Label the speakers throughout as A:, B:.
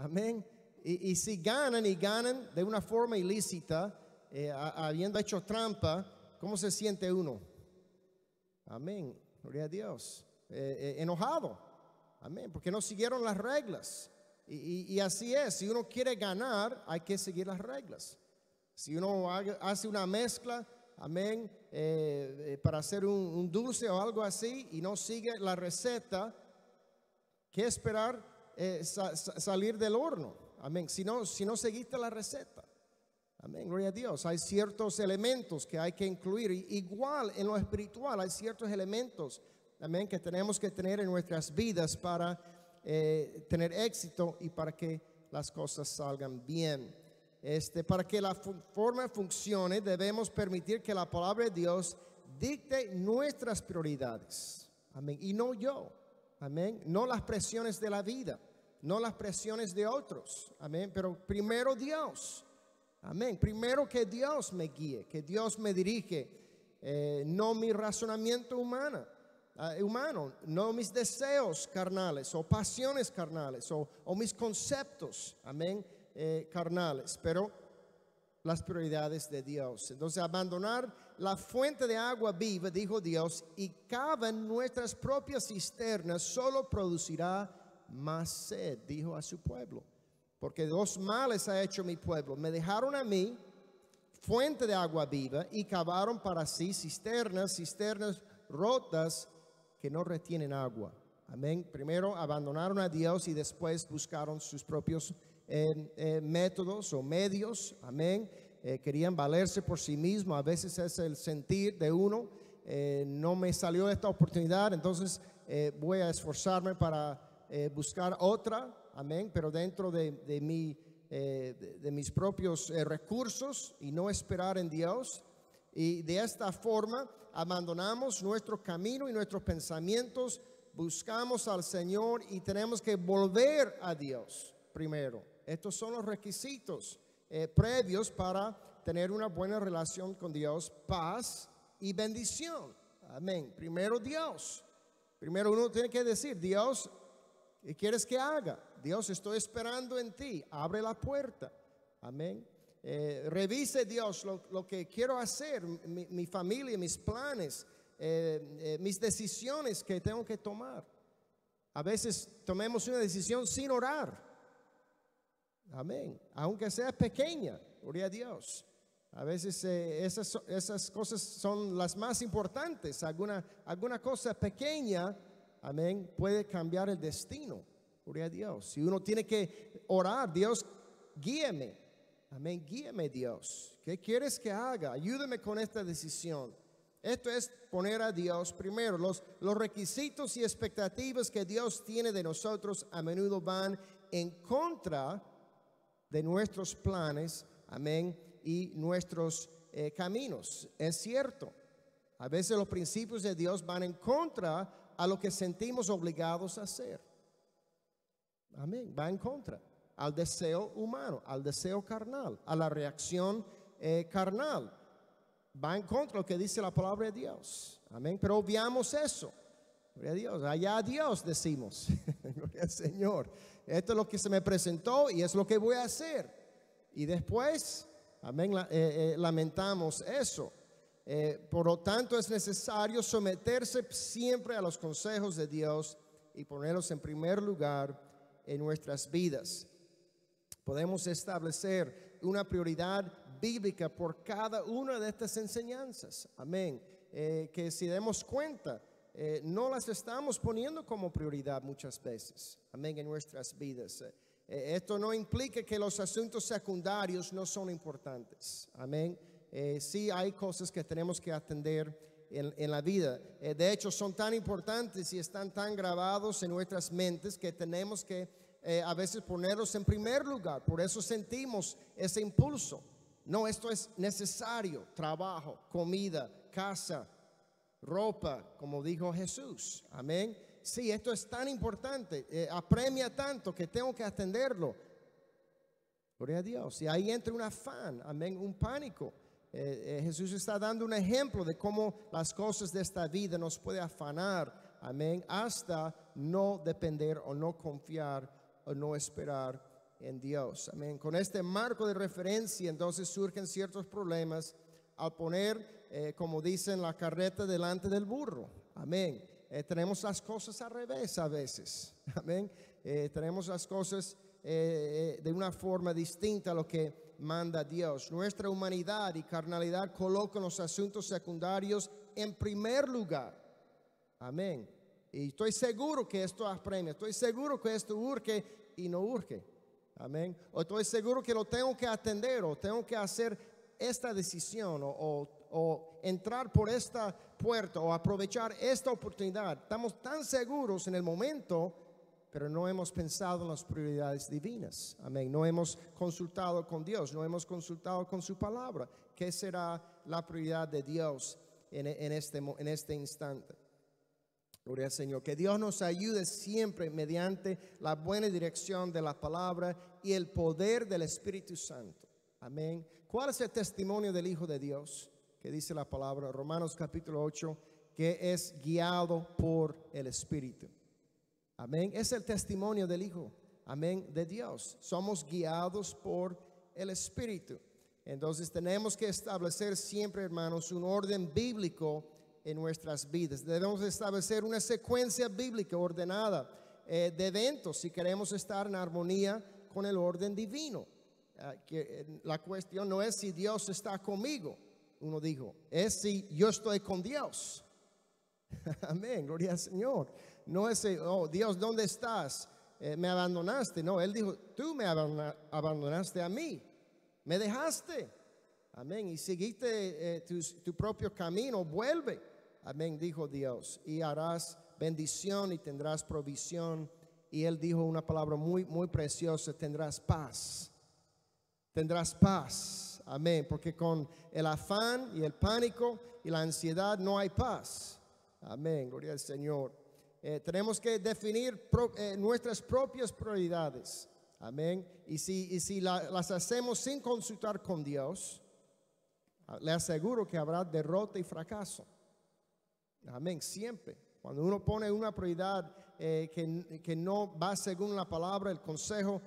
A: Amén. Y si ganan y ganan de una forma ilícita, habiendo hecho trampa, ¿cómo se siente uno? Amén. Gloria a Dios. Enojado. Amén. Porque no siguieron las reglas. Y así es. Si uno quiere ganar, hay que seguir las reglas. Si uno hace una mezcla, amén, para hacer un dulce o algo así y no sigue la receta, ¿qué esperar? Salir del horno. Amén. Si no seguiste la receta. Amén. Gloria a Dios. Hay ciertos elementos que hay que incluir. Igual en lo espiritual hay ciertos elementos, amén, que tenemos que tener en nuestras vidas para tener éxito y para que las cosas salgan bien. Para que la forma funcione, debemos permitir que la palabra de Dios dicte nuestras prioridades. Amén. Y no yo. Amén. No las presiones de la vida, no las presiones de otros. Amén. Pero primero Dios. Amén. Primero que Dios me guíe, que Dios me dirige, no mi razonamiento humano, no mis deseos carnales o pasiones carnales o mis conceptos, amén, carnales, pero las prioridades de Dios. Entonces, abandonar la fuente de agua viva, dijo Dios, y cavan nuestras propias cisternas, solo producirá más sed, dijo a su pueblo. Porque dos males ha hecho mi pueblo. Me dejaron a mí, fuente de agua viva, y cavaron para sí cisternas rotas que no retienen agua. Amén. Primero abandonaron a Dios y después buscaron sus propios métodos o medios. Amén. Querían valerse por sí mismos. A veces es el sentir de uno. No me salió esta oportunidad, entonces voy a esforzarme para buscar otra. Amén, pero dentro de mis propios recursos y no esperar en Dios. Y de esta forma abandonamos nuestro camino y nuestros pensamientos, buscamos al Señor y tenemos que volver a Dios primero. Estos son los requisitos previos para tener una buena relación con Dios, paz y bendición. Amén. Primero Dios. Primero uno tiene que decir, Dios, ¿qué quieres que haga? Dios, estoy esperando en ti. Abre la puerta. Amén. Revise Dios lo que quiero hacer, mi familia, mis planes, mis decisiones que tengo que tomar. A veces tomemos una decisión sin orar. Amén. Aunque sea pequeña, gloria a Dios. A veces esas cosas son las más importantes. Alguna cosa pequeña, amén, puede cambiar el destino. Gloria a Dios. Si uno tiene que orar, Dios, guíeme. Amén, guíeme Dios. ¿Qué quieres que haga? Ayúdame con esta decisión. Esto es poner a Dios primero. Los requisitos y expectativas que Dios tiene de nosotros a menudo van en contra de nuestros planes, amén, y nuestros caminos. Es cierto. A veces los principios de Dios van en contra a lo que sentimos obligados a hacer. Amén, va en contra al deseo humano, al deseo carnal, a la reacción carnal. Va en contra de lo que dice la palabra de Dios. Amén, pero obviamos eso. Gloria a Dios, allá a Dios decimos. Gloria al Señor. Esto es lo que se me presentó y es lo que voy a hacer. Y después, amén, lamentamos eso. Por lo tanto, es necesario someterse siempre a los consejos de Dios y ponerlos en primer lugar en nuestras vidas. Podemos establecer una prioridad bíblica por cada una de estas enseñanzas. Amén. Que si demos cuenta, no las estamos poniendo como prioridad muchas veces. Amén, en nuestras vidas. Esto no implica que los asuntos secundarios no son importantes. Amén. Sí hay cosas que tenemos que atender en la vida. De hecho, son tan importantes y están tan grabados en nuestras mentes que tenemos que a veces ponerlos en primer lugar. Por eso sentimos ese impulso. No, esto es necesario. Trabajo, comida, casa, ropa, como dijo Jesús. Amén. Sí, esto es tan importante. Apremia tanto que tengo que atenderlo. Gloria a Dios. Y ahí entra un afán. Amén. Un pánico. Jesús está dando un ejemplo de cómo las cosas de esta vida nos puede afanar, amén, hasta no depender o no confiar o no esperar en Dios. Amén. Con este marco de referencia, entonces surgen ciertos problemas al poner, como dicen, la carreta delante del burro. Amén. Tenemos las cosas al revés a veces. Amén. Tenemos las cosas de una forma distinta a lo que manda Dios. Nuestra humanidad y carnalidad colocan los asuntos secundarios en primer lugar. Amén. Y estoy seguro que esto apremia. Estoy seguro que esto urge y no urge. Amén. O estoy seguro que lo tengo que atender o tengo que hacer esta decisión o entrar por esta puerta o aprovechar esta oportunidad. Estamos tan seguros en el momento, pero no hemos pensado en las prioridades divinas. Amén. No hemos consultado con Dios, no hemos consultado con su palabra. ¿Qué será la prioridad de Dios en este instante? Gloria al Señor. Que Dios nos ayude siempre mediante la buena dirección de la palabra y el poder del Espíritu Santo. Amén. ¿Cuál es el testimonio del Hijo de Dios? Que dice la palabra, Romanos capítulo 8, que es guiado por el Espíritu. Amén. Es el testimonio del Hijo. Amén. De Dios. Somos guiados por el Espíritu. Entonces tenemos que establecer siempre, hermanos, un orden bíblico en nuestras vidas. Debemos establecer una secuencia bíblica ordenada de eventos si queremos estar en armonía con el orden divino. La cuestión no es si Dios está conmigo, uno dijo, es si yo estoy con Dios. Amén, gloria al Señor. No es, oh Dios, ¿dónde estás? Me abandonaste. No, Él dijo, tú me abandonaste a mí, me dejaste. Amén, y seguiste tu propio camino, vuelve. Amén, dijo Dios, y harás bendición y tendrás provisión. Y Él dijo una palabra muy, muy preciosa, tendrás paz. Tendrás paz. Amén, porque con el afán y el pánico y la ansiedad no hay paz. Amén, gloria al Señor. Tenemos que definir nuestras propias prioridades. Amén, y si las hacemos sin consultar con Dios, le aseguro que habrá derrota y fracaso. Amén, siempre. Cuando uno pone una prioridad que no va según la palabra, el consejo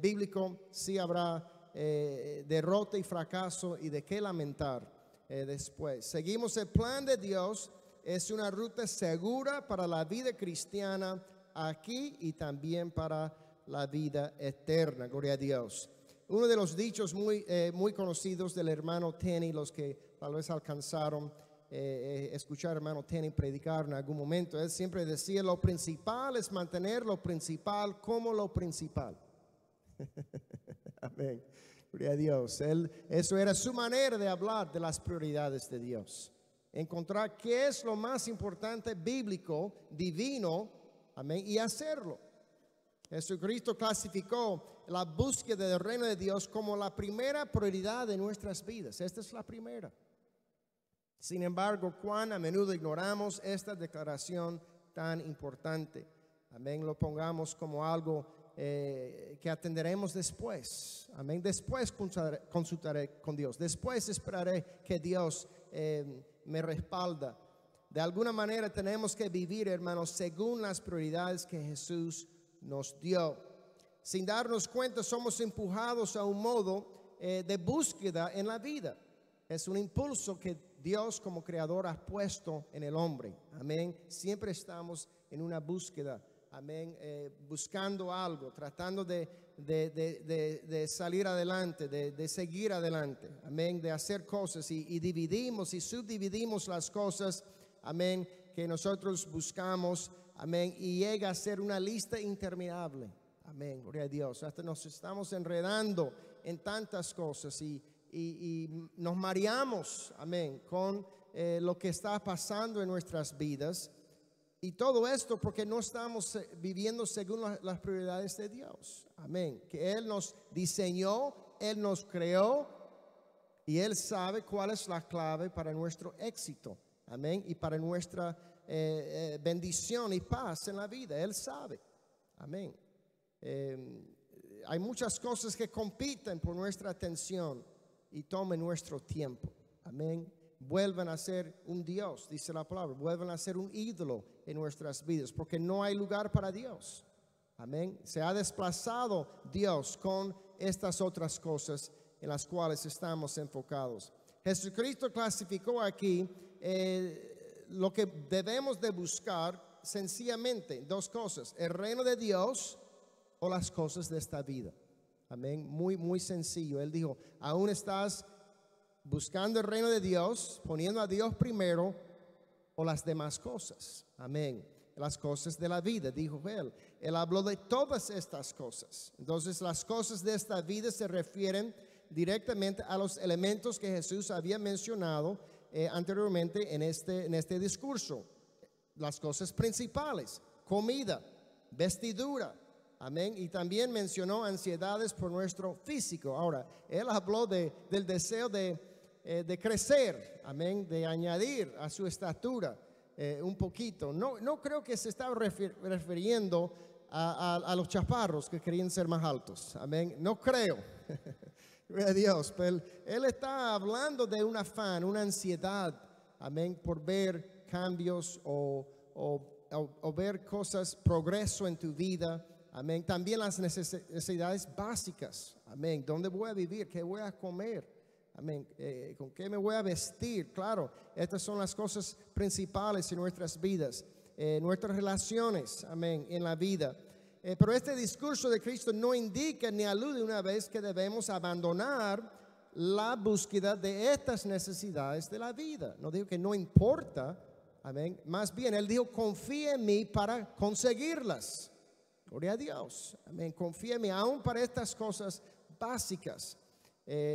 A: bíblico, sí habrá derrota y fracaso y de qué lamentar después. Seguimos el plan de Dios, es una ruta segura para la vida cristiana aquí y también para la vida eterna. Gloria a Dios. Uno de los dichos muy conocidos del hermano Tenney, los que tal vez alcanzaron escuchar al hermano Tenney predicar en algún momento, él siempre decía, lo principal es mantener lo principal como lo principal. Amén. Gloria a Dios. Eso era su manera de hablar de las prioridades de Dios. Encontrar qué es lo más importante bíblico, divino, amén, y hacerlo. Jesucristo clasificó la búsqueda del reino de Dios como la primera prioridad de nuestras vidas. Esta es la primera. Sin embargo, cuán a menudo ignoramos esta declaración tan importante. Amén, lo pongamos como algo que atenderemos después. Amén, después consultaré con Dios. Después esperaré que Dios me respalda. De alguna manera tenemos que vivir, hermanos, según las prioridades que Jesús nos dio. Sin darnos cuenta, somos empujados a un modo de búsqueda en la vida. Es un impulso que Dios como creador ha puesto en el hombre. Amén. Siempre estamos en una búsqueda. Amén. Buscando algo, tratando de salir adelante, de seguir adelante. Amén. De hacer cosas y dividimos y subdividimos las cosas. Amén. Que nosotros buscamos. Amén. Y llega a ser una lista interminable. Amén. Gloria a Dios. Hasta nos estamos enredando en tantas cosas y nos mareamos, amén, con lo que está pasando en nuestras vidas. Y todo esto porque no estamos viviendo según las prioridades de Dios. Amén. Que Él nos diseñó, Él nos creó y Él sabe cuál es la clave para nuestro éxito. Amén. Y para nuestra bendición y paz en la vida. Él sabe. Amén. Hay muchas cosas que compiten por nuestra atención y tomen nuestro tiempo. Amén. Vuelvan a ser un Dios, dice la palabra. Vuelvan a ser un ídolo en nuestras vidas, porque no hay lugar para Dios. Amén. Se ha desplazado Dios con estas otras cosas en las cuales estamos enfocados. Jesucristo clasificó aquí lo que debemos de buscar sencillamente, dos cosas: el reino de Dios o las cosas de esta vida. Amén. Muy, muy sencillo. Él dijo, aún estás buscando el reino de Dios, poniendo a Dios primero, o las demás cosas. Amén. Las cosas de la vida, dijo él. Él habló de todas estas cosas. Entonces, las cosas de esta vida se refieren directamente a los elementos que Jesús había mencionado anteriormente en este discurso. Las cosas principales: comida, vestidura. Amén. Y también mencionó ansiedades por nuestro físico. Ahora, él habló del deseo de crecer. Amén. De añadir a su estatura un poquito. No creo que se estaba refiriendo a los chaparros que querían ser más altos. Amén. No creo. Gloria a Dios. Pero él está hablando de un afán, una ansiedad. Amén. Por ver cambios o ver cosas, progreso en tu vida. Amén. También las necesidades básicas. Amén. ¿Dónde voy a vivir? ¿Qué voy a comer? Amén. ¿Con qué me voy a vestir? Claro, estas son las cosas principales en nuestras vidas, nuestras relaciones, amén, en la vida. Pero este discurso de Cristo no indica ni alude una vez que debemos abandonar la búsqueda de estas necesidades de la vida. No digo que no importa, amén. Más bien, Él dijo, confía en mí para conseguirlas. Gloria a Dios. Amén. Confía en mí, aún para estas cosas básicas.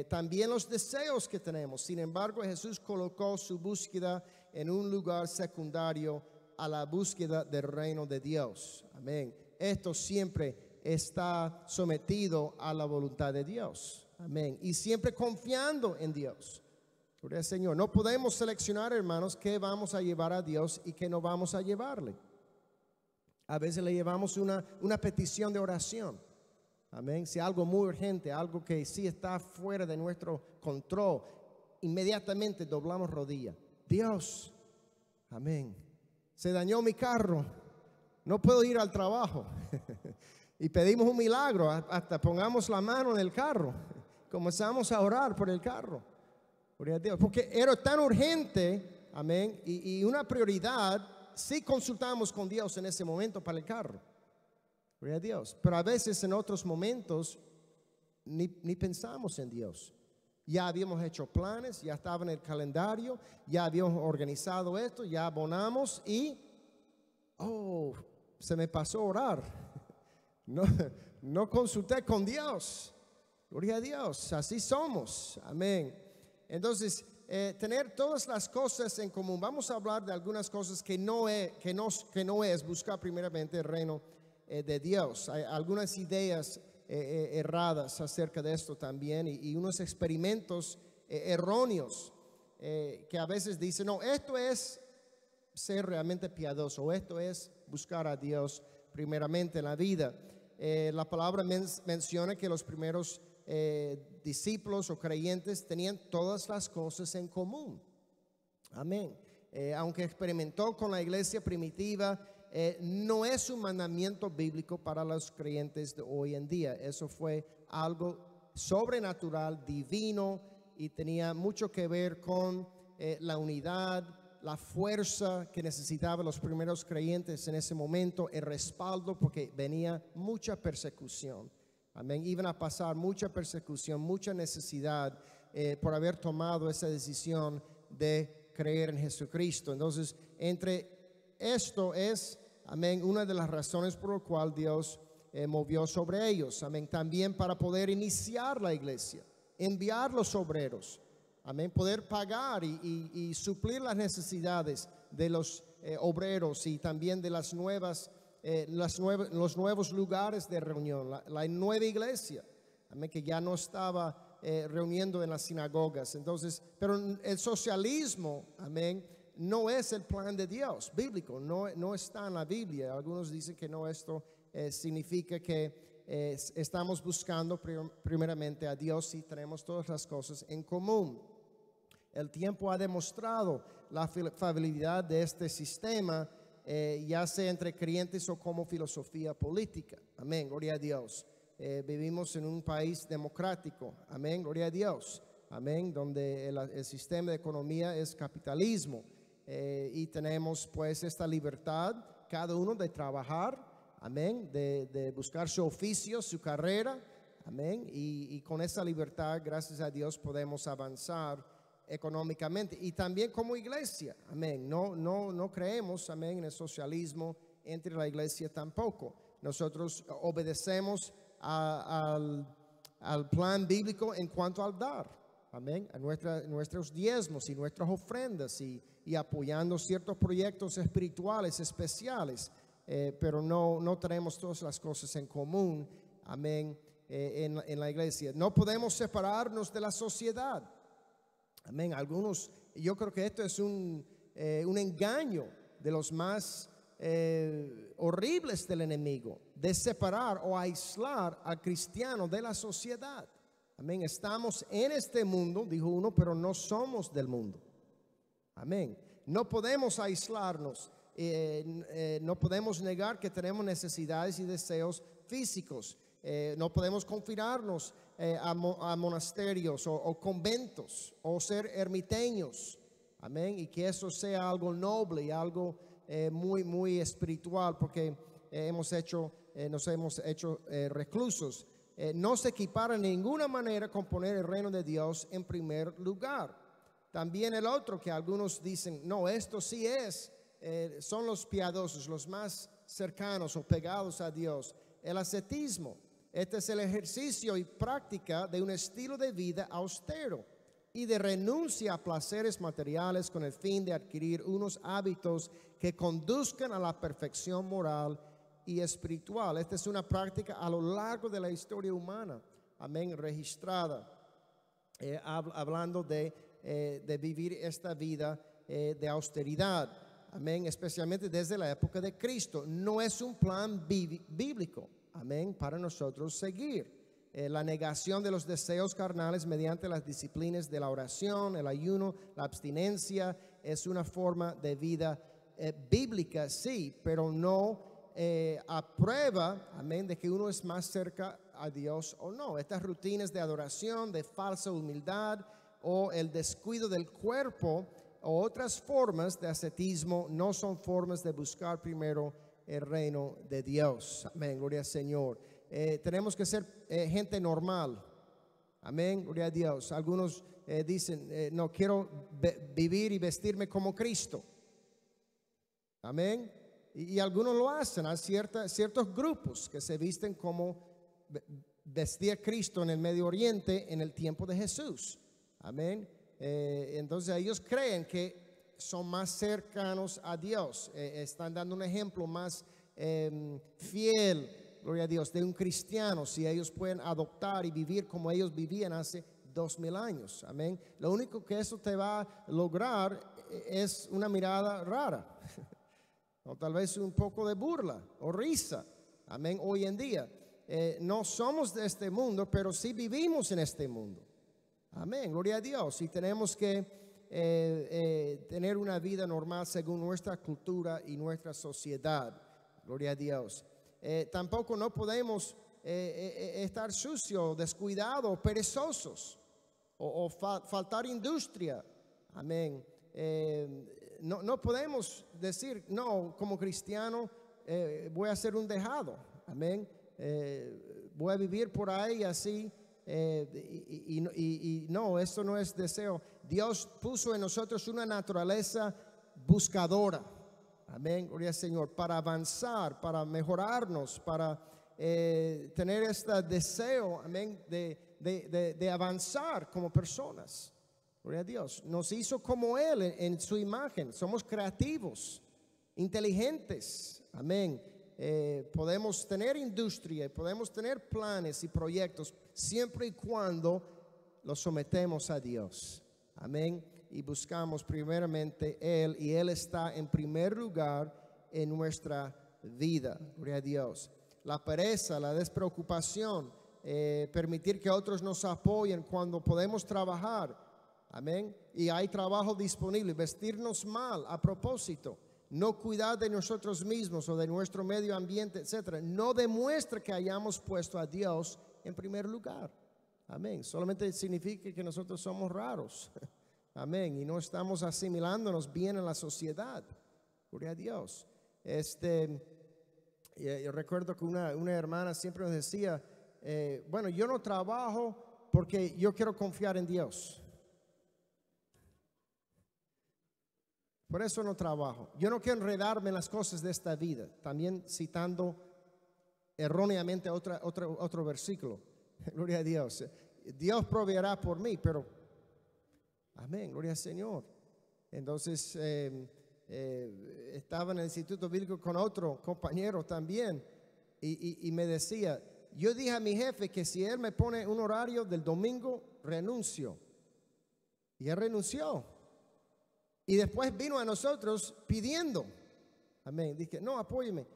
A: También los deseos que tenemos. Sin embargo, Jesús colocó su búsqueda en un lugar secundario a la búsqueda del reino de Dios. Amén. Esto siempre está sometido a la voluntad de Dios. Amén. Y siempre confiando en Dios. Gloria al Señor. No podemos seleccionar, hermanos, qué vamos a llevar a Dios y qué no vamos a llevarle. A veces le llevamos una petición de oración. Amén. Si algo muy urgente, algo que sí está fuera de nuestro control, inmediatamente doblamos rodilla. Dios, amén. Se dañó mi carro, no puedo ir al trabajo. Y pedimos un milagro, hasta pongamos la mano en el carro. Comenzamos a orar por el carro. Gloria a Dios. Porque era tan urgente, amén, y una prioridad. Sí consultamos con Dios en ese momento para el carro. Gloria a Dios. Pero a veces en otros momentos ni pensamos en Dios. Ya habíamos hecho planes, ya estaba en el calendario, ya habíamos organizado esto, ya abonamos y se me pasó a orar. No consulté con Dios. Gloria a Dios. Así somos. Amén. Entonces, tener todas las cosas en común. Vamos a hablar de algunas cosas que no es buscar primeramente el reino de Dios. Hay algunas ideas erradas acerca de esto también y unos experimentos erróneos que a veces dicen, no, esto es ser realmente piadoso, o esto es buscar a Dios primeramente en la vida. La palabra menciona que los primeros discípulos o creyentes tenían todas las cosas en común. Amén. Aunque experimentó con la iglesia primitiva, no es un mandamiento bíblico para los creyentes de hoy en día. Eso fue algo sobrenatural, divino, y tenía mucho que ver con la unidad, la fuerza que necesitaban los primeros creyentes en ese momento, el respaldo, porque venía mucha persecución. Amén. Iban a pasar mucha persecución, mucha necesidad por haber tomado esa decisión de creer en Jesucristo. Entonces, entre esto es, amén, una de las razones por la cual Dios movió sobre ellos. Amén. También para poder iniciar la iglesia, enviar los obreros. Amén. Poder pagar y suplir las necesidades de los obreros y también de los nuevos lugares de reunión, la nueva iglesia, amén, que ya no estaba reuniendo en las sinagogas. Entonces, pero el socialismo, amén, no es el plan de Dios bíblico, no está en la Biblia. Algunos dicen que no, esto significa que estamos buscando primeramente a Dios y tenemos todas las cosas en común. El tiempo ha demostrado la fiabilidad de este sistema ya sea entre creyentes o como filosofía política. Amén, gloria a Dios. Vivimos en un país democrático. Amén, gloria a Dios. Amén, donde el sistema de economía es capitalismo. Y tenemos pues esta libertad, cada uno de trabajar, amén, de buscar su oficio, su carrera, amén, y con esa libertad, gracias a Dios, podemos avanzar económicamente y también como iglesia, amén. No creemos, amén, en el socialismo entre la iglesia tampoco. Nosotros obedecemos al plan bíblico en cuanto al dar, amén, a nuestros diezmos y nuestras ofrendas y apoyando ciertos proyectos espirituales especiales, pero no tenemos todas las cosas en común, amén, en la iglesia. No podemos separarnos de la sociedad, amén. Algunos, yo creo que esto es un engaño de los más horribles del enemigo, de separar o aislar al cristiano de la sociedad. Amén. Estamos en este mundo, dijo uno, pero no somos del mundo. Amén. No podemos aislarnos, no podemos negar que tenemos necesidades y deseos físicos. No podemos confinarnos a monasterios o conventos o ser ermiteños. Amén. Y que eso sea algo noble y algo muy espiritual, porque nos hemos hecho reclusos. No se equipara en ninguna manera con poner el reino de Dios en primer lugar. También el otro que algunos dicen, no, esto sí son los piadosos, los más cercanos o pegados a Dios. El ascetismo, este es el ejercicio y práctica de un estilo de vida austero y de renuncia a placeres materiales con el fin de adquirir unos hábitos que conduzcan a la perfección moral y espiritual. Esta es una práctica a lo largo de la historia humana, amén, registrada, hablando de vivir esta vida de austeridad, amén, especialmente desde la época de Cristo. No es un plan bíblico, amén, para nosotros seguir. La negación de los deseos carnales mediante las disciplinas de la oración, el ayuno, la abstinencia, es una forma de vida bíblica, sí, pero no a prueba, amén, de que uno es más cerca a Dios o no. Estas rutinas de adoración, de falsa humildad o el descuido del cuerpo o otras formas de ascetismo no son formas de buscar primero el reino de Dios. Amén, gloria al Señor. Tenemos que ser gente normal. Amén, gloria a Dios. Algunos dicen, no quiero vivir y vestirme como Cristo. Amén. Y algunos lo hacen. Hay ciertos grupos que se visten como vestía Cristo en el Medio Oriente en el tiempo de Jesús. Amén. Entonces ellos creen que son más cercanos a Dios. Están dando un ejemplo más fiel, gloria a Dios, de un cristiano, si ellos pueden adoptar y vivir como ellos vivían hace 2000 años. Amén. Lo único que eso te va a lograr es una mirada rara. O tal vez un poco de burla o risa. Amén. Hoy en día no somos de este mundo, pero sí vivimos en este mundo. Amén. Gloria a Dios. Y tenemos que tener una vida normal según nuestra cultura y nuestra sociedad. Gloria a Dios. Tampoco no podemos estar sucios, descuidados, perezosos o faltar industria. Amén. No podemos decir, no, como cristiano voy a ser un dejado, amén, voy a vivir por ahí así, y no, esto no es deseo. Dios puso en nosotros una naturaleza buscadora, amén, gloria al Señor, para avanzar, para mejorarnos, para tener este deseo, amén, de avanzar como personas. Gloria a Dios. Nos hizo como Él en su imagen. Somos creativos, inteligentes. Amén. Podemos tener industria, podemos tener planes y proyectos siempre y cuando los sometemos a Dios. Amén. Y buscamos primeramente Él, y Él está en primer lugar en nuestra vida. Gloria a Dios. La pereza, la despreocupación, permitir que otros nos apoyen cuando podemos trabajar. Amén. Y hay trabajo disponible. Vestirnos mal a propósito. no cuidar de nosotros mismos o de nuestro medio ambiente, etcétera, no demuestra que hayamos puesto a Dios en primer lugar. Amén. Solamente significa que nosotros somos raros. Amén. Y no estamos asimilándonos bien en la sociedad. Gloria a Dios. Yo recuerdo que una hermana siempre nos decía, bueno, yo no trabajo porque yo quiero confiar en Dios. Por eso no trabajo. Yo no quiero enredarme en las cosas de esta vida. También citando erróneamente otro versículo. Gloria a Dios. Dios proveerá por mí, pero amén, gloria al Señor. Entonces estaba en el Instituto Bíblico con otro compañero también y me decía, yo dije a mi jefe que si él me pone un horario del domingo, renuncio. Y él renunció. Y después vino a nosotros pidiendo. Amén. Dije, no, apóyeme.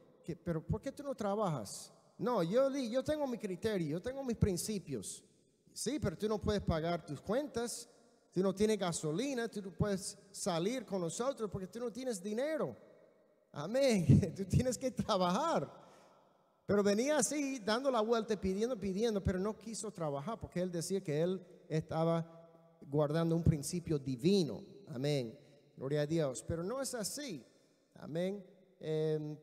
A: Pero ¿por qué tú no trabajas? No, yo tengo mi criterio, yo tengo mis principios. Sí, pero tú no puedes pagar tus cuentas, tú no tienes gasolina, tú no puedes salir con nosotros porque tú no tienes dinero. Amén. Tú tienes que trabajar. Pero venía así, dando la vuelta, pidiendo, pero no quiso trabajar porque él decía que él estaba guardando un principio divino. Amén. Gloria a Dios. Pero no es así. Amén.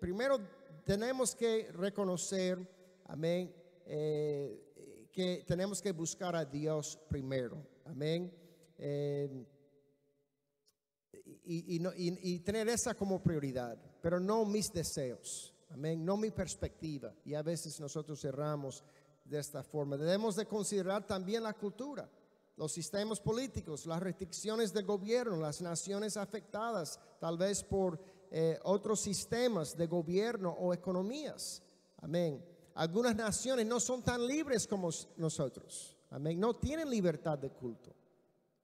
A: Primero tenemos que reconocer, amén, que tenemos que buscar a Dios primero. Amén. Y tener esa como prioridad, pero no mis deseos. Amén. No mi perspectiva. Y a veces nosotros cerramos de esta forma. Debemos de considerar también la cultura, los sistemas políticos, las restricciones del gobierno, las naciones afectadas, tal vez por otros sistemas de gobierno o economías. Amén. Algunas naciones no son tan libres como nosotros. Amén. No tienen libertad de culto.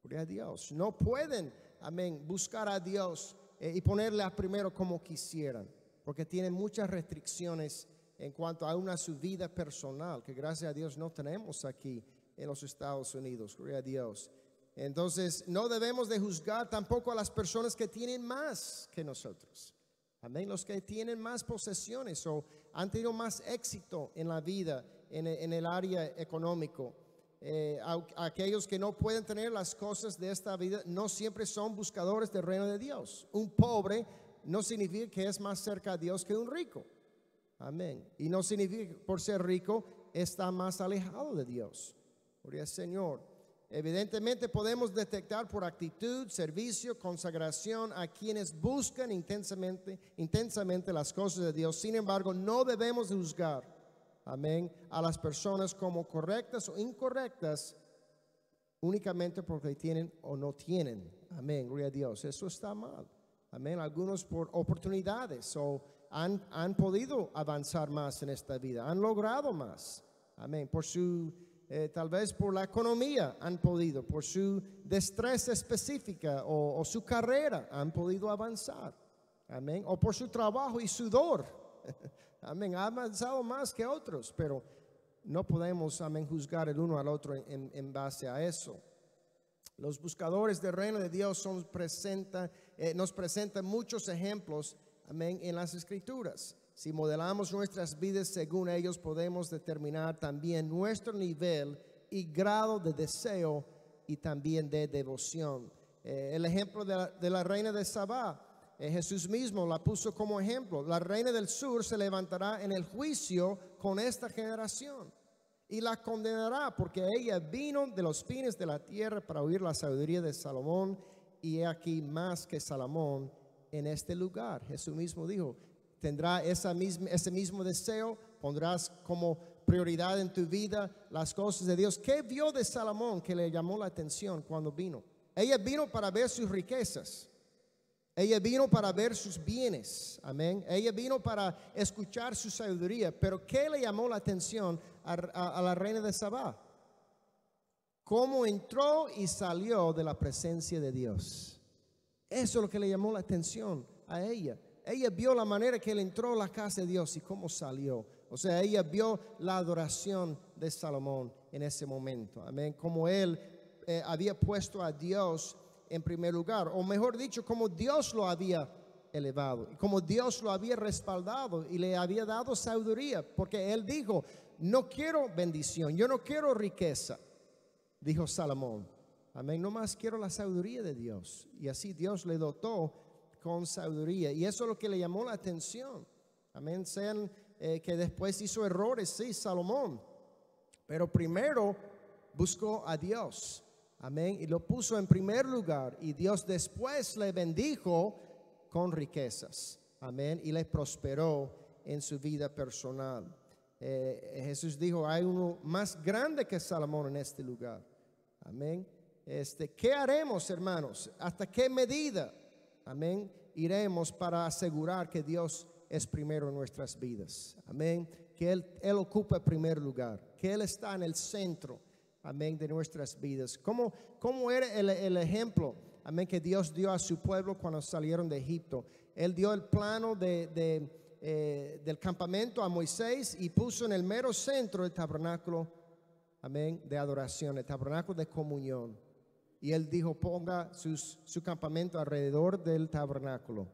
A: Gloria a Dios. No pueden, amén, buscar a Dios y ponerle a primero como quisieran, porque tienen muchas restricciones en cuanto a su vida personal, que gracias a Dios no tenemos aquí en los Estados Unidos. Gloria a Dios. Entonces no debemos de juzgar tampoco a las personas que tienen más que nosotros. Amén. Los que tienen más posesiones o han tenido más éxito en la vida, en el área económico. Aquellos que no pueden tener las cosas de esta vida no siempre son buscadores del reino de Dios. Un pobre no significa que es más cerca a Dios que un rico. Amén. Y no significa que por ser rico está más alejado de Dios. Gloria al Señor. Evidentemente podemos detectar por actitud, servicio, consagración a quienes buscan intensamente las cosas de Dios. Sin embargo, no debemos juzgar, amén, a las personas como correctas o incorrectas únicamente porque tienen o no tienen. Amén, gloria a Dios. Eso está mal. Amén. Algunos por oportunidades o han podido avanzar más en esta vida, han logrado más. Amén. Por su tal vez por la economía han podido, por su destreza específica o su carrera han podido avanzar. Amén. O por su trabajo y sudor. Amén. Ha avanzado más que otros, pero no podemos, amén, juzgar el uno al otro en base a eso. Los buscadores del reino de Dios nos presentan muchos ejemplos, amén, en las Escrituras. Si modelamos nuestras vidas según ellos, podemos determinar también nuestro nivel y grado de deseo y también de devoción. El ejemplo de la reina de Sabá, Jesús mismo la puso como ejemplo. La reina del sur se levantará en el juicio con esta generación y la condenará, porque ella vino de los fines de la tierra para oír la sabiduría de Salomón, y he aquí más que Salomón en este lugar. Jesús mismo dijo, tendrá ese mismo deseo, pondrás como prioridad en tu vida las cosas de Dios. ¿Qué vio de Salomón que le llamó la atención cuando vino? Ella vino para ver sus riquezas. Ella vino para ver sus bienes. Amén. Ella vino para escuchar su sabiduría. Pero ¿qué le llamó la atención a la reina de Sabá? Cómo entró y salió de la presencia de Dios. Eso es lo que le llamó la atención a ella. Ella vio la manera que él entró a la casa de Dios y cómo salió. O sea, ella vio la adoración de Salomón en ese momento. Amén. Como él había puesto a Dios en primer lugar. O mejor dicho, como Dios lo había elevado. Y como Dios lo había respaldado y le había dado sabiduría, porque él dijo, no quiero bendición, yo no quiero riqueza, dijo Salomón. Amén, no más quiero la sabiduría de Dios. Y así Dios le dotó con sabiduría. Y eso es lo que le llamó la atención. Amén, sean que después hizo errores, sí, Salomón. Pero primero buscó a Dios. Amén, y lo puso en primer lugar. Y Dios después le bendijo con riquezas. Amén, y le prosperó en su vida personal. Jesús dijo, hay uno más grande que Salomón en este lugar. Amén. ¿Qué haremos, hermanos? ¿Hasta qué medida? Amén. Iremos para asegurar que Dios es primero en nuestras vidas. Amén. Que Él ocupa el primer lugar. Que Él está en el centro. Amén. De nuestras vidas. ¿Cómo era el ejemplo? Amén. Que Dios dio a su pueblo cuando salieron de Egipto. Él dio el plano del campamento a Moisés y puso en el mero centro el tabernáculo. Amén. De adoración. El tabernáculo de comunión. Y él dijo, ponga su campamento alrededor del tabernáculo.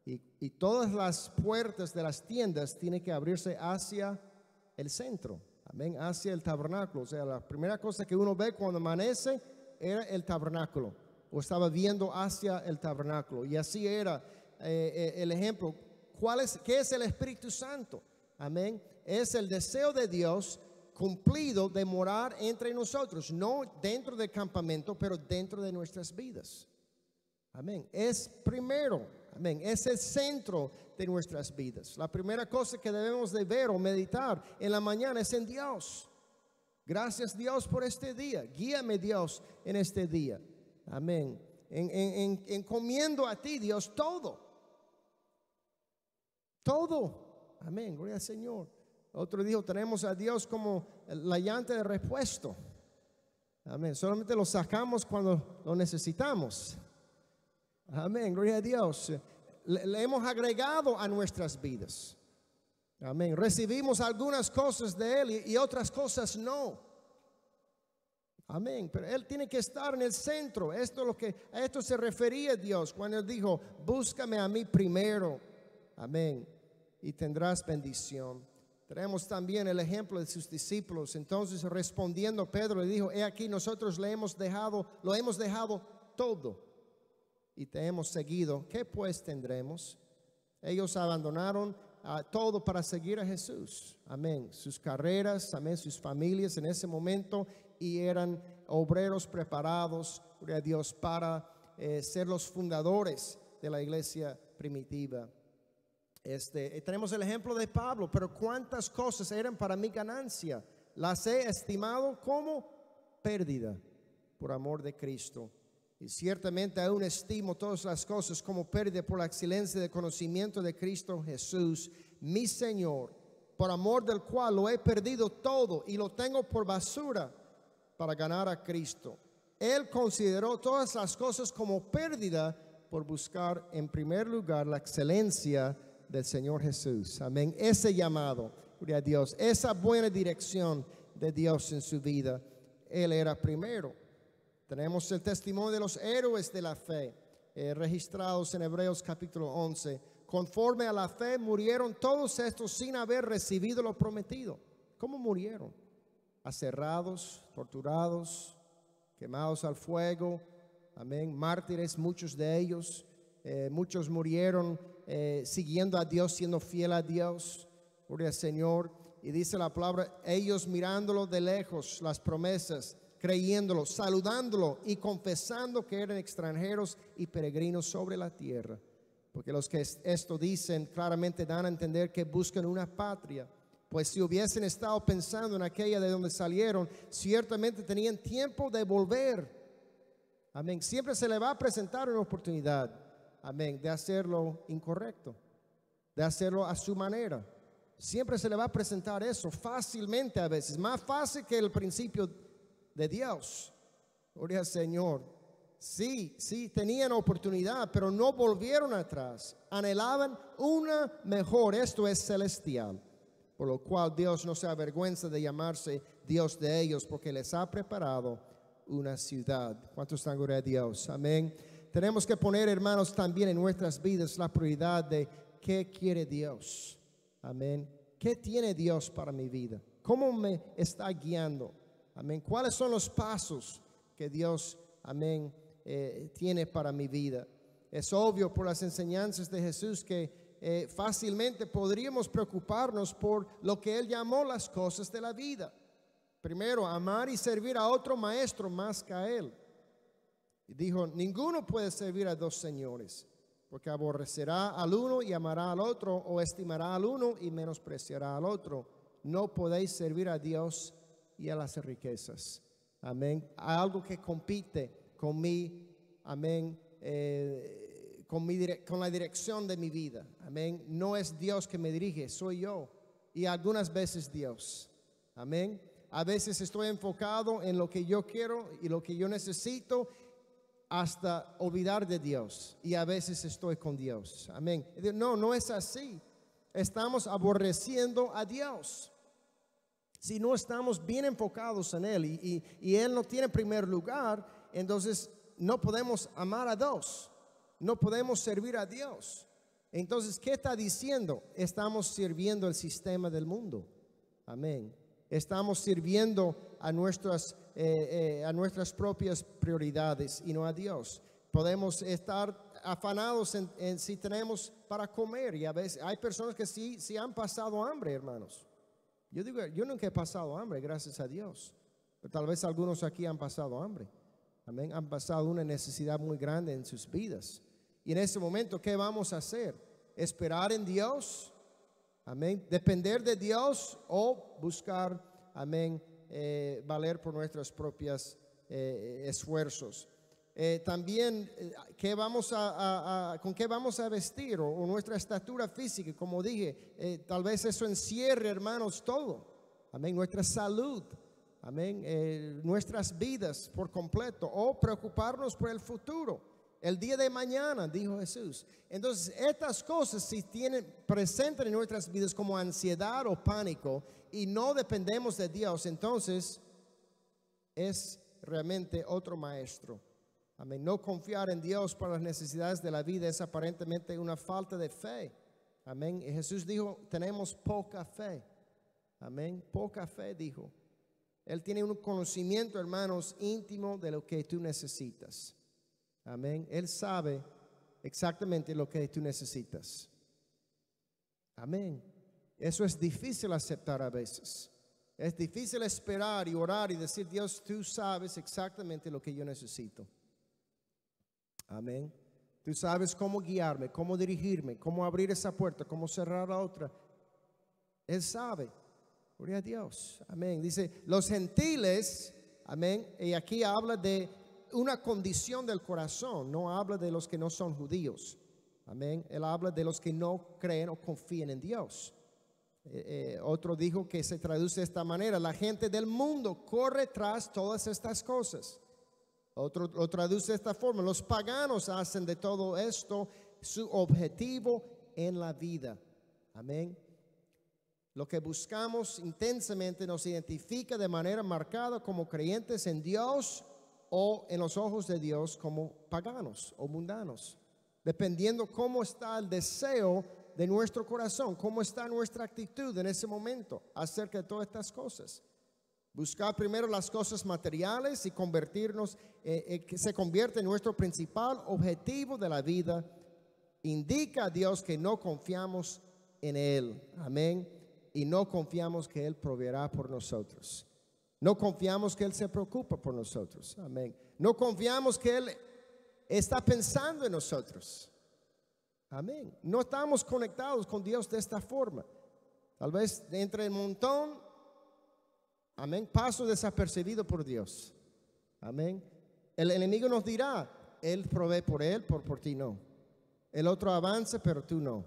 A: Y todas las puertas de las tiendas tienen que abrirse hacia el centro. Amén, hacia el tabernáculo. O sea, la primera cosa que uno ve cuando amanece era el tabernáculo. O estaba viendo hacia el tabernáculo. Y así era el ejemplo. ¿Qué es el Espíritu Santo? Amén. Es el deseo de Dios cumplido de morar entre nosotros, no dentro del campamento, pero dentro de nuestras vidas. Amén. Es primero, amén, es el centro de nuestras vidas. La primera cosa que debemos de ver o meditar en la mañana es en Dios. Gracias Dios por este día. Guíame Dios en este día. Amén. Encomiendo a ti Dios todo. Todo. Amén. Gloria al Señor. Otro dijo, tenemos a Dios como la llanta de repuesto. Amén. Solamente lo sacamos cuando lo necesitamos. Amén. Gloria a Dios. Le hemos agregado a nuestras vidas. Amén. Recibimos algunas cosas de Él y otras cosas no. Amén. Pero Él tiene que estar en el centro. A esto se refería Dios cuando Él dijo, búscame a mí primero. Amén. Y tendrás bendición. Tenemos también el ejemplo de sus discípulos. Entonces respondiendo Pedro le dijo, he aquí nosotros lo hemos dejado todo y te hemos seguido. ¿Qué pues tendremos? Ellos abandonaron todo para seguir a Jesús. Amén. Sus carreras, amén, sus familias en ese momento y eran obreros preparados, gloria a Dios, para ser los fundadores de la iglesia primitiva. Tenemos el ejemplo de Pablo, pero cuántas cosas eran para mi ganancia, las he estimado como pérdida por amor de Cristo. Y ciertamente aún estimo todas las cosas como pérdida por la excelencia del conocimiento de Cristo Jesús, mi Señor, por amor del cual lo he perdido todo y lo tengo por basura para ganar a Cristo. Él consideró todas las cosas como pérdida por buscar en primer lugar la excelencia del Señor Jesús. Amén. Ese llamado, gloria a Dios, esa buena dirección de Dios en su vida, Él era primero. Tenemos el testimonio de los héroes de la fe, registrados en Hebreos capítulo 11. Conforme a la fe murieron todos estos sin haber recibido lo prometido. ¿Cómo murieron? Aserrados, torturados, quemados al fuego. Amén. Mártires, muchos de ellos. Muchos murieron siguiendo a Dios, siendo fiel a Dios. Gloria al Señor. Y dice la palabra, ellos mirándolo de lejos, las promesas, creyéndolo, saludándolo y confesando que eran extranjeros y peregrinos sobre la tierra. Porque los que esto dicen claramente dan a entender que buscan una patria. Pues si hubiesen estado pensando en aquella de donde salieron, ciertamente tenían tiempo de volver. Amén. Siempre se le va a presentar una oportunidad. Amén. De hacerlo incorrecto. De hacerlo a su manera. Siempre se le va a presentar eso fácilmente a veces. Más fácil que el principio de Dios. Gloria al Señor. Sí, tenían oportunidad, pero no volvieron atrás. Anhelaban una mejor. Esto es celestial. Por lo cual Dios no se avergüenza de llamarse Dios de ellos, porque les ha preparado una ciudad. ¿Cuántos están, gloria a Dios? Amén. tenemos que poner, hermanos, también en nuestras vidas la prioridad de qué quiere Dios. Amén. ¿Qué tiene Dios para mi vida? ¿Cómo me está guiando? Amén. ¿Cuáles son los pasos que Dios, amén, tiene para mi vida? Es obvio por las enseñanzas de Jesús que fácilmente podríamos preocuparnos por lo que Él llamó las cosas de la vida. Primero, amar y servir a otro maestro más que a Él. Y dijo, ninguno puede servir a dos señores, porque aborrecerá al uno y amará al otro, o estimará al uno y menospreciará al otro. No podéis servir a Dios y a las riquezas. Amén. Hay algo que compite con mi, amén, con la dirección de mi vida. Amén. No es Dios que me dirige, soy yo. Y algunas veces Dios. Amén. A veces estoy enfocado en lo que yo quiero y lo que yo necesito, hasta olvidar de Dios, y a veces estoy con Dios. Amén. No, no es así. Estamos aborreciendo a Dios si no estamos bien enfocados en Él, y Él no tiene primer lugar. Entonces no podemos amar a Dios, no podemos servir a Dios. Entonces, ¿qué está diciendo? Estamos sirviendo el sistema del mundo. Amén. Estamos sirviendo a nuestras propias prioridades y no a Dios. Podemos estar afanados en si tenemos para comer, y a veces hay personas que sí han pasado hambre, hermanos. Yo digo, yo nunca he pasado hambre, gracias a Dios, pero tal vez algunos aquí han pasado hambre. Amén. Han pasado una necesidad muy grande en sus vidas, y en ese momento, ¿qué vamos a hacer? ¿Esperar en Dios? Amén. Depender de Dios, o buscar, amén, valer por nuestros propios esfuerzos. También, ¿con qué vamos a vestir? O nuestra estatura física, como dije, tal vez eso encierre, hermanos, todo. Amén. Nuestra salud. Amén. Nuestras vidas por completo. O preocuparnos por el futuro. El día de mañana, dijo Jesús. Entonces, estas cosas, si tienen presentes en nuestras vidas como ansiedad o pánico, y no dependemos de Dios, entonces es realmente otro maestro. Amén. No confiar en Dios para las necesidades de la vida es aparentemente una falta de fe. Amén. Y Jesús dijo, tenemos poca fe. Amén. Poca fe, dijo. Él tiene un conocimiento, hermanos, íntimo de lo que tú necesitas. Amén. Él sabe exactamente lo que tú necesitas. Amén. Eso es difícil aceptar a veces. Es difícil esperar y orar y decir, Dios, tú sabes exactamente lo que yo necesito. Amén. Tú sabes cómo guiarme, cómo dirigirme, cómo abrir esa puerta, cómo cerrar la otra. Él sabe. Gloria a Dios. Amén. Dice, los gentiles, amén. Y aquí habla de una condición del corazón, no habla de los que no son judíos. Amén. Él habla de los que no creen o confían en Dios. Otro dijo que se traduce de esta manera: la gente del mundo corre tras todas estas cosas. Otro lo traduce de esta forma: los paganos hacen de todo esto su objetivo en la vida. Amén. Lo que buscamos intensamente nos identifica de manera marcada como creyentes en Dios, o en los ojos de Dios como paganos o mundanos, dependiendo cómo está el deseo de nuestro corazón, cómo está nuestra actitud en ese momento acerca de todas estas cosas. Buscar primero las cosas materiales y convertirnos, que se convierte en nuestro principal objetivo de la vida, indica a Dios que no confiamos en Él. Amén. Y no confiamos que Él proveerá por nosotros. No confiamos que Él se preocupa por nosotros. Amén. No confiamos que Él está pensando en nosotros. Amén. No estamos conectados con Dios de esta forma. Tal vez entre el montón, amén, paso desapercibido por Dios. Amén. El enemigo nos dirá, Él provee por él, por ti no. El otro avanza, pero tú no.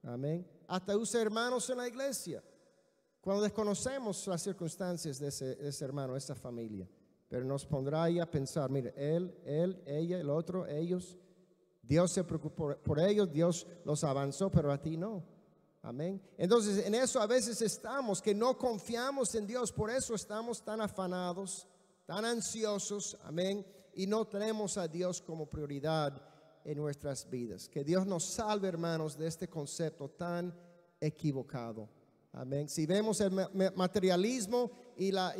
A: Amén. Hasta usa hermanos en la iglesia cuando desconocemos las circunstancias de ese hermano, esa familia. Pero nos pondrá ahí a pensar, mire, él, ella, el otro, ellos. Dios se preocupó por ellos, Dios los avanzó, pero a ti no. Amén. Entonces, en eso a veces estamos, que no confiamos en Dios, por eso estamos tan afanados, tan ansiosos, amén, y no tenemos a Dios como prioridad en nuestras vidas. Que Dios nos salve, hermanos, de este concepto tan equivocado. Amén. Si vemos el materialismo y la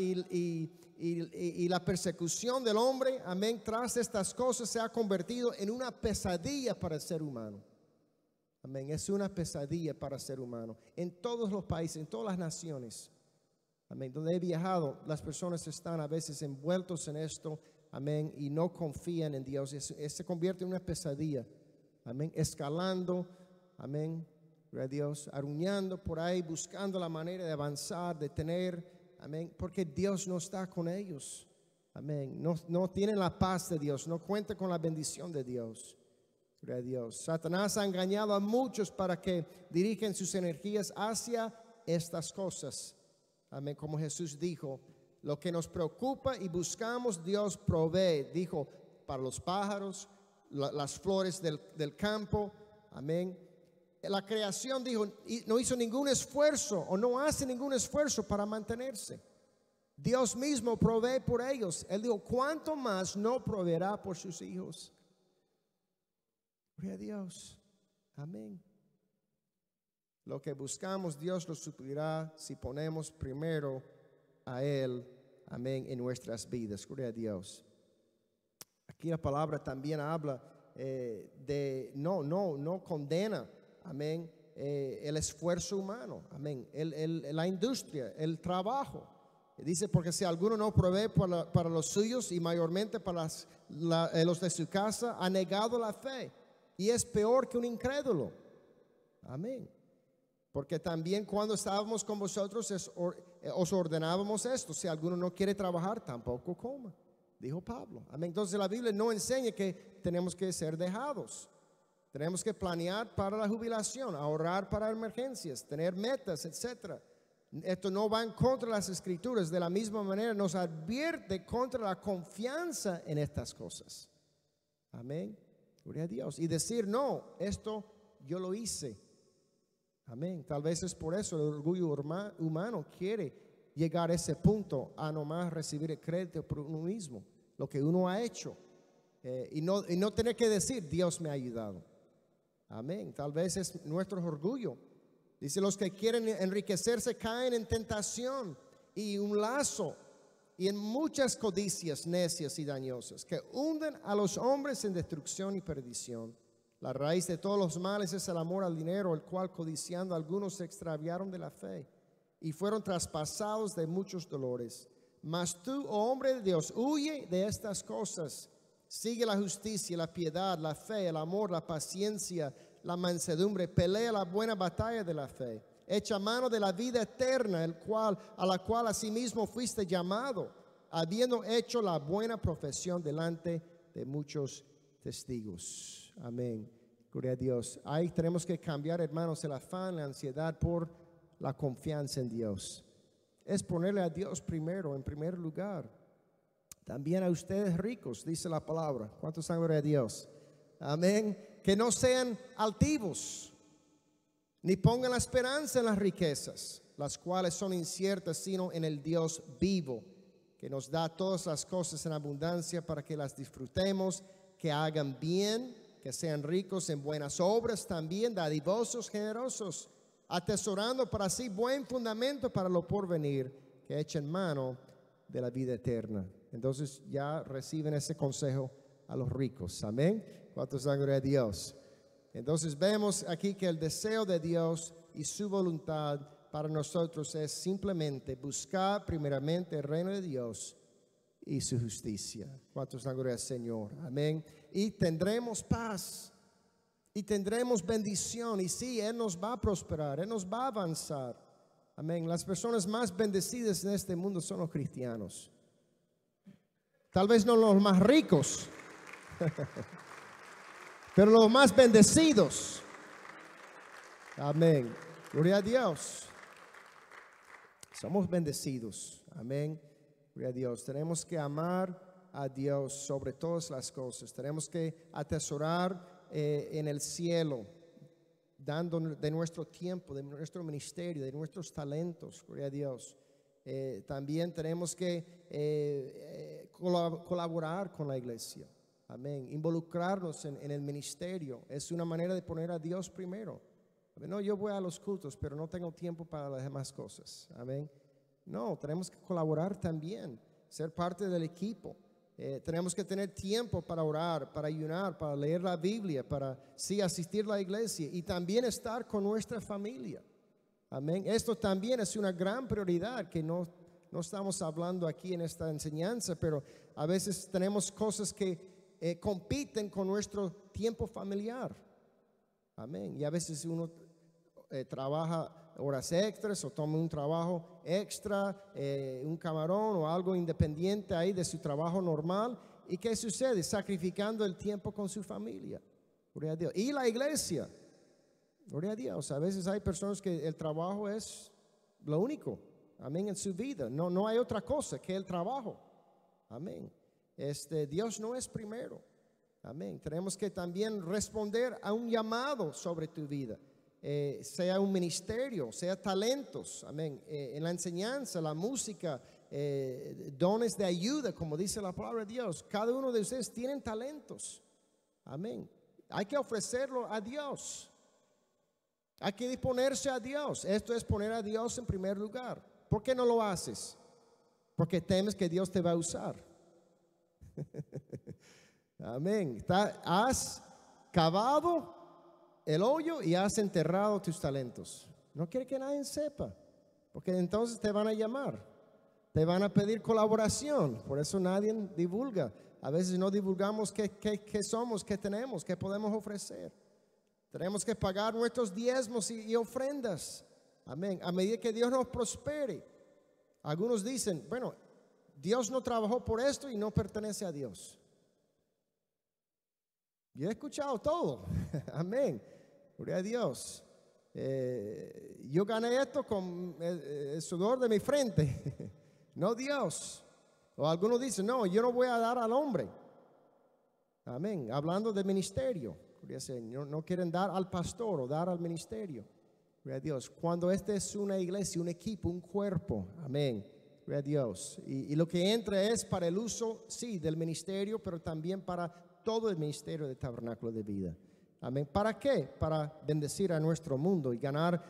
A: persecución del hombre, amén, tras estas cosas se ha convertido en una pesadilla para el ser humano. Amén. Es una pesadilla para el ser humano. En todos los países, en todas las naciones, amén, donde he viajado, las personas están a veces envueltos en esto, amén, y no confían en Dios. Se convierte en una pesadilla, amén, escalando, amén, gloria a Dios, aruñando por ahí, buscando la manera de avanzar, de tener, amén, porque Dios no está con ellos, amén, no tienen la paz de Dios, no cuentan con la bendición de Dios. Gloria a Dios. Satanás ha engañado a muchos para que dirigen sus energías hacia estas cosas. Amén. Como Jesús dijo, lo que nos preocupa y buscamos, Dios provee. Dijo, para los pájaros, las flores del campo. Amén. La creación, dijo, no hizo ningún esfuerzo o no hace ningún esfuerzo para mantenerse. Dios mismo provee por ellos. Él dijo, ¿cuánto más no proveerá por sus hijos? Gloria a Dios. Amén. Lo que buscamos, Dios lo suplirá si ponemos primero a Él, amén, en nuestras vidas. Gloria a Dios. Aquí la palabra también habla no condena, amén, el esfuerzo humano, amén, la industria, el trabajo. Dice, porque si alguno no provee para los suyos y mayormente para los de su casa, ha negado la fe. Y es peor que un incrédulo. Amén. Porque también cuando estábamos con vosotros os ordenábamos esto: si alguno no quiere trabajar, tampoco coma, dijo Pablo. Amén. Entonces la Biblia no enseña que tenemos que ser dejados. Tenemos que planear para la jubilación, ahorrar para emergencias, tener metas, etc. Esto no va en contra de las Escrituras. De la misma manera nos advierte contra la confianza en estas cosas. Amén. Gloria a Dios. Y decir, no, esto yo lo hice. Amén. Tal vez es por eso el orgullo humano quiere llegar a ese punto, a nomás recibir el crédito por uno mismo, lo que uno ha hecho, y no tener que decir, Dios me ha ayudado. Amén. Tal vez es nuestro orgullo. Dice, los que quieren enriquecerse caen en tentación y un lazo, y en muchas codicias necias y dañosas que hunden a los hombres en destrucción y perdición. La raíz de todos los males es el amor al dinero, el cual codiciando algunos se extraviaron de la fe y fueron traspasados de muchos dolores. Mas tú, oh hombre de Dios, huye de estas cosas. Sigue la justicia, la piedad, la fe, el amor, la paciencia, la mansedumbre. Pelea la buena batalla de la fe. Echa mano de la vida eterna, a la cual asimismo fuiste llamado, habiendo hecho la buena profesión delante de muchos testigos. Amén. Gloria a Dios. Ahí tenemos que cambiar, hermanos, el afán, la ansiedad por la confianza en Dios. Es ponerle a Dios primero, en primer lugar. También a ustedes ricos, dice la palabra. ¿Cuántos saben gloria a Dios? Amén. Que no sean altivos, ni pongan la esperanza en las riquezas, las cuales son inciertas, sino en el Dios vivo, que nos da todas las cosas en abundancia para que las disfrutemos, que hagan bien, que sean ricos en buenas obras, también dadivosos, generosos, atesorando para sí buen fundamento para lo porvenir, que echen mano de la vida eterna. Entonces ya reciben ese consejo a los ricos. Amén. ¿Cuántos dan gloria a Dios? Entonces vemos aquí que el deseo de Dios y su voluntad para nosotros es simplemente buscar primeramente el reino de Dios y su justicia. ¿Cuántos dan gloria al Señor? Amén. Y tendremos paz y tendremos bendición, y sí, Él nos va a prosperar, Él nos va a avanzar. Amén. Las personas más bendecidas en este mundo son los cristianos. Tal vez no los más ricos, pero los más bendecidos. Amén. Gloria a Dios. Somos bendecidos. Amén. Gloria a Dios. Tenemos que amar a Dios sobre todas las cosas. Tenemos que atesorar en el cielo, dando de nuestro tiempo, de nuestro ministerio, de nuestros talentos. Gloria a Dios. También tenemos que colaborar con la iglesia. Amén. Involucrarnos en el ministerio es una manera de poner a Dios primero. No, yo voy a los cultos, pero no tengo tiempo para las demás cosas. Amén. No, tenemos que colaborar también, ser parte del equipo. Tenemos que tener tiempo para orar, para ayunar, para leer la Biblia, para sí asistir a la iglesia y también estar con nuestra familia. Amén. Esto también es una gran prioridad que no estamos hablando aquí en esta enseñanza, pero a veces tenemos cosas que compiten con nuestro tiempo familiar. Amén. Y a veces uno trabaja horas extras o toma un trabajo extra, un camarón o algo independiente ahí de su trabajo normal. ¿Y qué sucede? Sacrificando el tiempo con su familia. Gloria a Dios. Y la iglesia. Gloria a Dios. A veces hay personas que el trabajo es lo único. Amén. En su vida. No hay otra cosa que el trabajo. Amén. Dios no es primero. Amén. Tenemos que también responder a un llamado sobre tu vida. Sea un ministerio, sea talentos, amén, en la enseñanza, la música, dones de ayuda, como dice la palabra de Dios. Cada uno de ustedes tienen talentos, amén. Hay que ofrecerlo a Dios, hay que disponerse a Dios. Esto es poner a Dios en primer lugar. ¿Por qué no lo haces? Porque temes que Dios te va a usar. Amén. Has cavado el hoyo y has enterrado tus talentos. No quiere que nadie sepa, porque entonces te van a llamar, te van a pedir colaboración. Por eso nadie divulga. A veces no divulgamos qué somos, qué tenemos, qué podemos ofrecer. Tenemos que pagar nuestros diezmos y ofrendas. Amén. A medida que Dios nos prospere. Algunos dicen, bueno, Dios no trabajó por esto y no pertenece a Dios. Yo he escuchado todo. Amén. Gloria a Dios. Yo gané esto con el sudor de mi frente. No Dios. O algunos dicen, no, yo no voy a dar al hombre. Amén. Hablando de ministerio. Gloria a Dios. No quieren dar al pastor o dar al ministerio. Gloria a Dios. Cuando este es una iglesia, un equipo, un cuerpo. Amén. Gloria a Dios. Y lo que entra es para el uso, sí, del ministerio, pero también para todo el ministerio del Tabernáculo de Vida. Amén. ¿Para qué? Para bendecir a nuestro mundo y ganar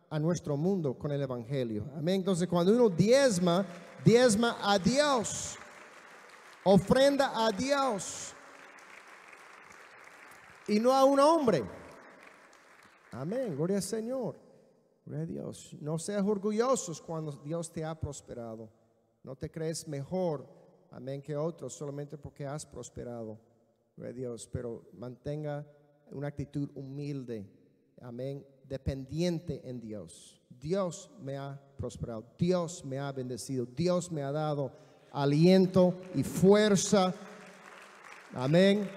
A: a nuestro mundo con el Evangelio. Amén. Entonces, cuando uno diezma a Dios, ofrenda a Dios y no a un hombre. Amén. Gloria al Señor. Gloria a Dios. No seas orgullosos cuando Dios te ha prosperado. No te crees mejor, amén, que otros solamente porque has prosperado. Gloria a Dios. Pero mantenga una actitud humilde, amén, dependiente en Dios. Dios me ha prosperado, Dios me ha bendecido, Dios me ha dado aliento y fuerza. Amén.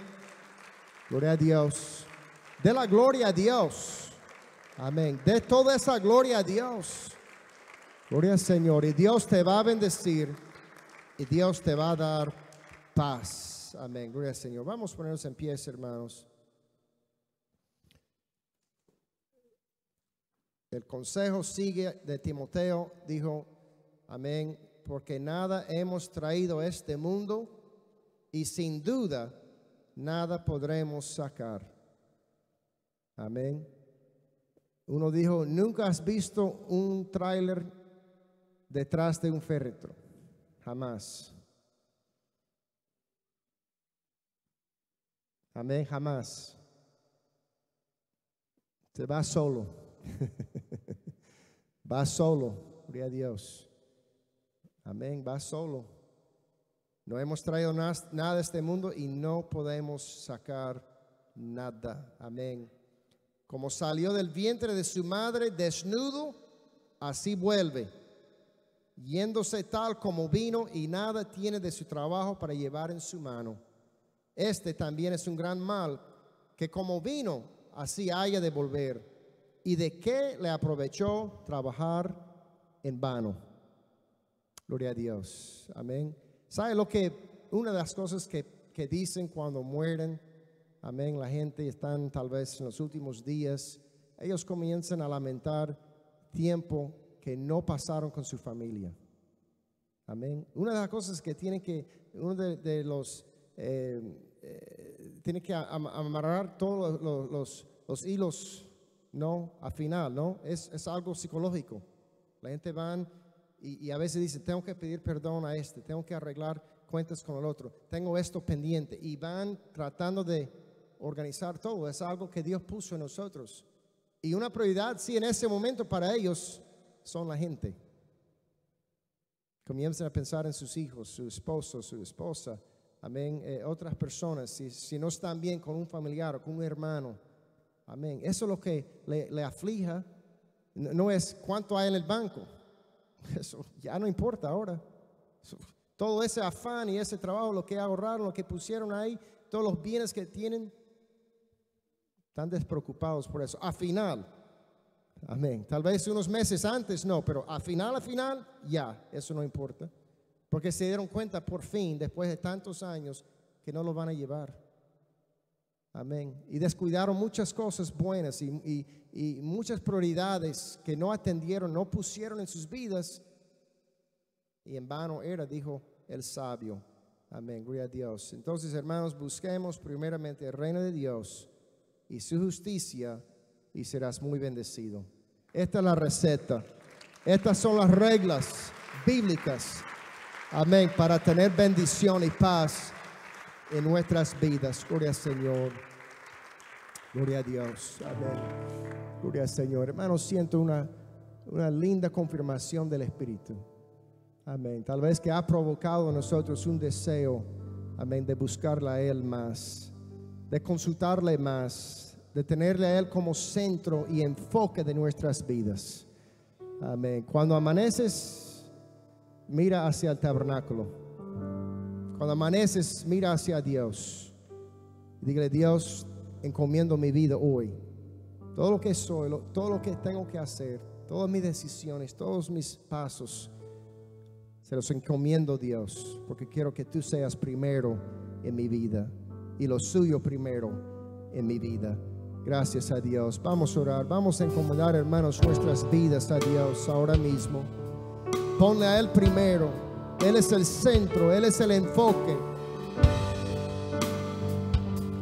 A: Gloria a Dios. De la gloria a Dios. Amén. De toda esa gloria a Dios. Gloria al Señor. Y Dios te va a bendecir y Dios te va a dar paz. Amén. Gloria al Señor. Vamos a ponernos en pie, hermanos. El consejo sigue de Timoteo, dijo, amén, porque nada hemos traído a este mundo y sin duda nada podremos sacar. Amén. Uno dijo, nunca has visto un tráiler detrás de un féretro, jamás. Amén, jamás. Se va solo. Va solo, gloria a Dios. Amén, va solo. No hemos traído nada de este mundo y no podemos sacar nada. Amén. Como salió del vientre de su madre desnudo, así vuelve, yéndose tal como vino, y nada tiene de su trabajo para llevar en su mano. Este también es un gran mal, que como vino, así haya de volver. ¿Y de qué le aprovechó trabajar en vano? Gloria a Dios. Amén. ¿Sabe lo que? Una de las cosas que dicen cuando mueren, amén, la gente están tal vez en los últimos días, ellos comienzan a lamentar tiempo que no pasaron con su familia. Amén. Una de las cosas que uno de los, tiene que amarrar todos los hilos, ¿no? Al final, ¿no? Es algo psicológico. La gente van y a veces dice, tengo que pedir perdón a este, tengo que arreglar cuentas con el otro, tengo esto pendiente, y van tratando de organizar todo. Es algo que Dios puso en nosotros. Y una prioridad, sí, en ese momento para ellos son la gente. Comiencen a pensar en sus hijos, su esposo, su esposa, amén, otras personas, si no están bien con un familiar o con un hermano, amén. Eso es lo que le aflija. No es cuánto hay en el banco, eso ya no importa ahora. Todo ese afán y ese trabajo, lo que ahorraron, lo que pusieron ahí, todos los bienes que tienen, están despreocupados por eso. Al final, amén, tal vez unos meses antes no, pero al final, ya, eso no importa. Porque se dieron cuenta por fin, después de tantos años, que no lo van a llevar. Amén. Y descuidaron muchas cosas buenas y muchas prioridades que no atendieron, no pusieron en sus vidas. Y en vano era, dijo el sabio. Amén, gloria a Dios. Entonces, hermanos, busquemos primeramente el reino de Dios y su justicia, y serás muy bendecido. Esta es la receta. Estas son las reglas bíblicas. Amén, para tener bendición y paz en nuestras vidas. Gloria al Señor. Gloria a Dios. Amén. Gloria al Señor. Hermanos, siento una linda confirmación del Espíritu. Amén. Tal vez que ha provocado en nosotros un deseo, amén, de buscarle a Él más, de consultarle más, de tenerle a Él como centro y enfoque de nuestras vidas. Amén. Cuando amaneces, mira hacia el tabernáculo. Cuando amaneces, mira hacia Dios. Dígale: Dios, encomiendo mi vida hoy. Todo lo que soy, todo lo que tengo que hacer, todas mis decisiones, todos mis pasos, se los encomiendo, Dios, porque quiero que tú seas primero en mi vida y lo suyo primero en mi vida. Gracias a Dios. Vamos a orar, vamos a encomendar, hermanos, nuestras vidas a Dios ahora mismo. Ponle a Él primero. Él es el centro, Él es el enfoque.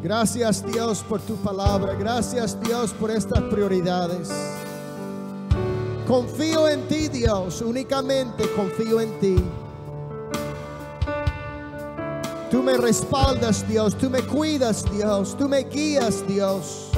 A: Gracias, Dios, por tu palabra. Gracias, Dios, por estas prioridades. Confío en ti, Dios, únicamente confío en ti. Tú me respaldas, Dios, tú me cuidas, Dios, tú me guías, Dios.